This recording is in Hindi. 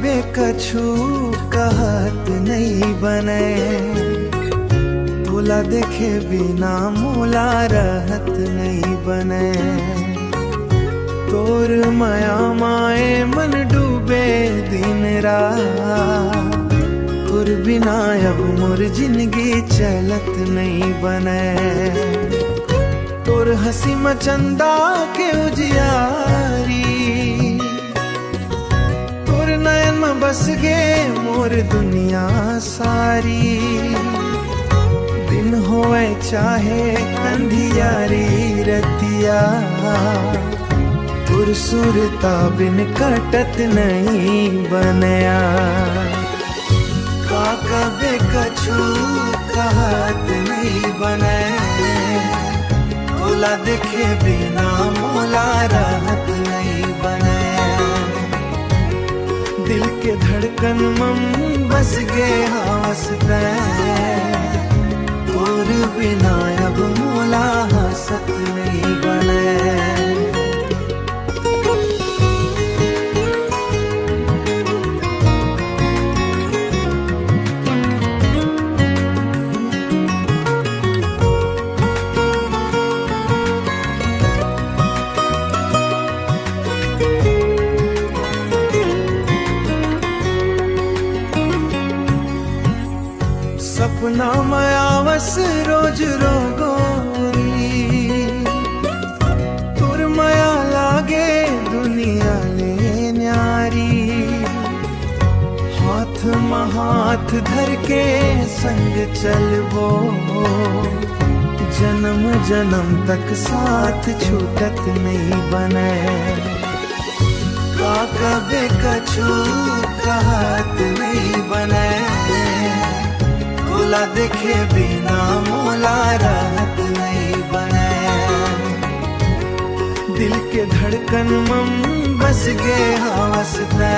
कभी कछु कहत नहीं बने, तोला देखे बिना मोला रहत नहीं बने। तोर माया माए मन डूबे दिन रात, तोर बिना अब मोर जिंदगी चलत नहीं बने। तोर हंसी मचंदा के उजियारी, तोर नयन में बस गे मोर दुनिया सारी। दिन होए चाहे अंधियारी रतिया, तुर सुरता बिन कटत नहीं बनया। का कभी कछु कहत नहीं बने, तोला देखे बिना मोला रहत नहीं बने। दिल के धड़कन मम बस गे हंसते, तोर बिना अब मोला हंसत नहीं बने। सपना मयावस रोज रोगोरी, तुर माया लागे दुनिया ले न्यारी। हाथ में हाथ धर के संग चलबो, जन्म जन्म तक साथ छूटत नहीं बने। का कभी कछु कहत नहीं बने, तोला देखे बिना मोला रहत नहीं बने। दिल के धड़कन मम बस गे हंसते,